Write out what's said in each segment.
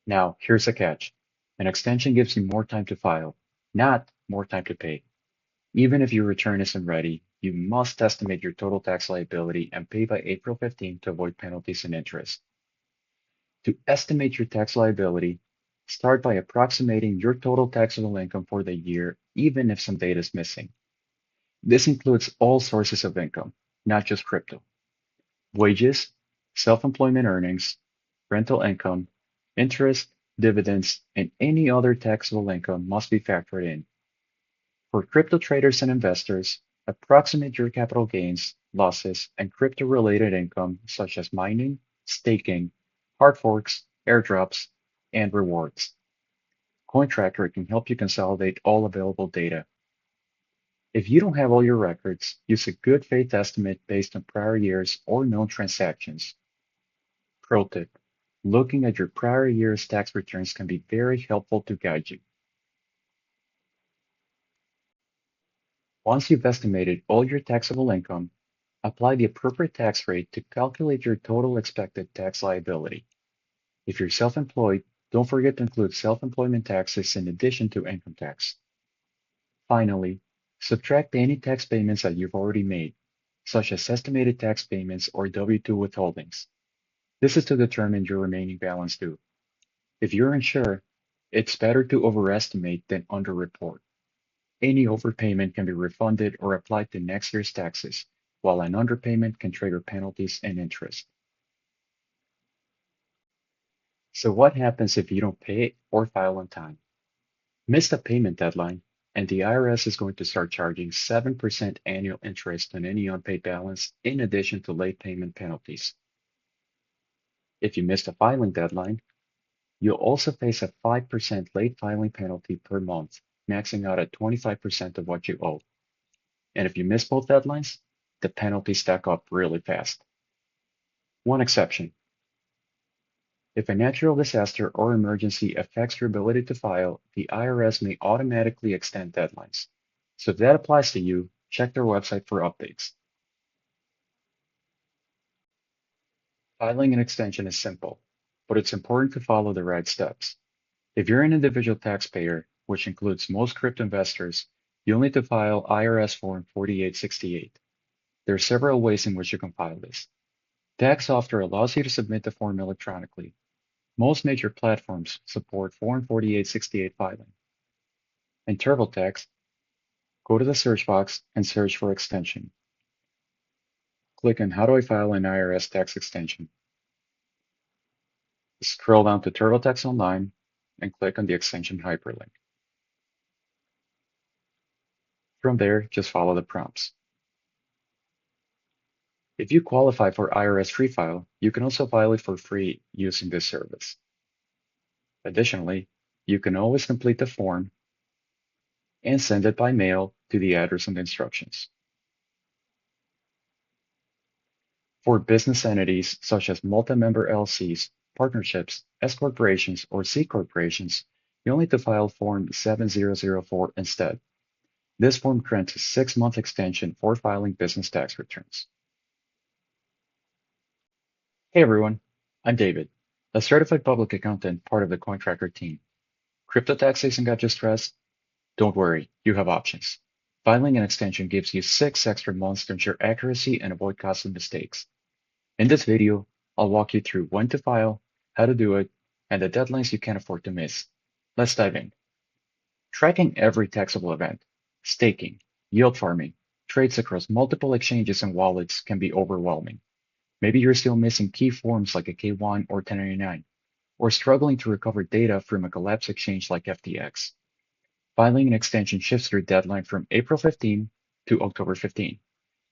Now, here's a catch. An extension gives you more time to file, not more time to pay. Even if your return isn't ready, you must estimate your total tax liability and pay by April 15 to avoid penalties and interest. To estimate your tax liability, start by approximating your total taxable income for the year, even if some data is missing. This includes all sources of income, not just crypto. Wages, self-employment earnings, rental income, interest, dividends, and any other taxable income must be factored in. For crypto traders and investors, approximate your capital gains, losses, and crypto-related income such as mining, staking, hard forks, airdrops, and rewards. CoinTracker can help you consolidate all available data. If you don't have all your records, use a good faith estimate based on prior years or known transactions. Pro tip: looking at your prior year's tax returns can be very helpful to guide you. Once you've estimated all your taxable income, apply the appropriate tax rate to calculate your total expected tax liability. If you're self-employed, don't forget to include self-employment taxes in addition to income tax. Finally, subtract any tax payments that you've already made, such as estimated tax payments or W-2 withholdings. This is to determine your remaining balance due. If you're unsure, it's better to overestimate than underreport. Any overpayment can be refunded or applied to next year's taxes, while an underpayment can trigger penalties and interest. So what happens if you don't pay or file on time? Miss the payment deadline, and the IRS is going to start charging 7% annual interest on any unpaid balance in addition to late payment penalties. If you miss the filing deadline, you'll also face a 5% late filing penalty per month, maxing out at 25% of what you owe. And if you miss both deadlines, the penalties stack up really fast. One exception: if a natural disaster or emergency affects your ability to file, the IRS may automatically extend deadlines. So if that applies to you, check their website for updates. Filing an extension is simple, but it's important to follow the right steps. If you're an individual taxpayer, which includes most crypto investors, you'll need to file IRS Form 4868. There are several ways in which you can file this. Tax Software allows you to submit the form electronically. Most major platforms support Form 4868 filing. In TurboTax, go to the search box and search for extension. Click on How do I file an IRS tax extension? Scroll down to TurboTax Online and click on the extension hyperlink. From there, just follow the prompts. If you qualify for IRS Free File, you can also file it for free using this service. Additionally, you can always complete the form and send it by mail to the address and instructions. For business entities such as multi-member LLCs, partnerships, S corporations, or C corporations, you'll need to file Form 7004 instead. This form grants a 6-month extension for filing business tax returns. Hey everyone, I'm David, a certified public accountant, part of the CoinTracker team. Crypto taxation got you stressed? Don't worry, you have options. Filing an extension gives you 6 extra months to ensure accuracy and avoid costly mistakes. In this video, I'll walk you through when to file, how to do it, and the deadlines you can't afford to miss. Let's dive in. Tracking every taxable event, staking, yield farming, trades across multiple exchanges and wallets can be overwhelming. Maybe you're still missing key forms like a K1 or 1099, or struggling to recover data from a collapsed exchange like FTX. Filing an extension shifts your deadline from April 15 to October 15,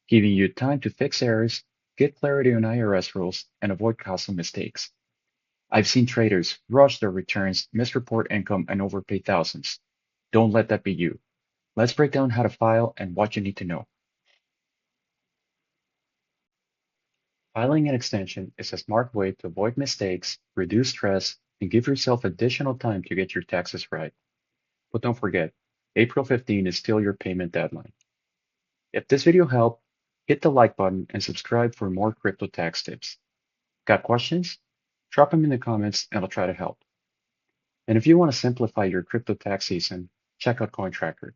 giving you time to fix errors, get clarity on IRS rules, and avoid costly mistakes. I've seen traders rush their returns, misreport income, and overpay thousands. Don't let that be you. Let's break down how to file and what you need to know. Filing an extension is a smart way to avoid mistakes, reduce stress, and give yourself additional time to get your taxes right. But don't forget, April 15 is still your payment deadline. If this video helped, hit the like button and subscribe for more crypto tax tips. Got questions? Drop them in the comments and I'll try to help. And if you want to simplify your crypto tax season, check out CoinTracker.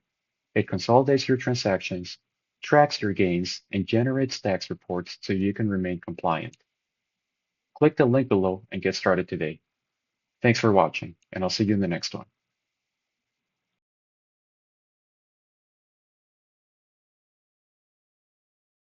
It consolidates your transactions, tracks your gains, and generates tax reports so you can remain compliant. Click the link below and get started today. Thanks for watching, and I'll see you in the next one.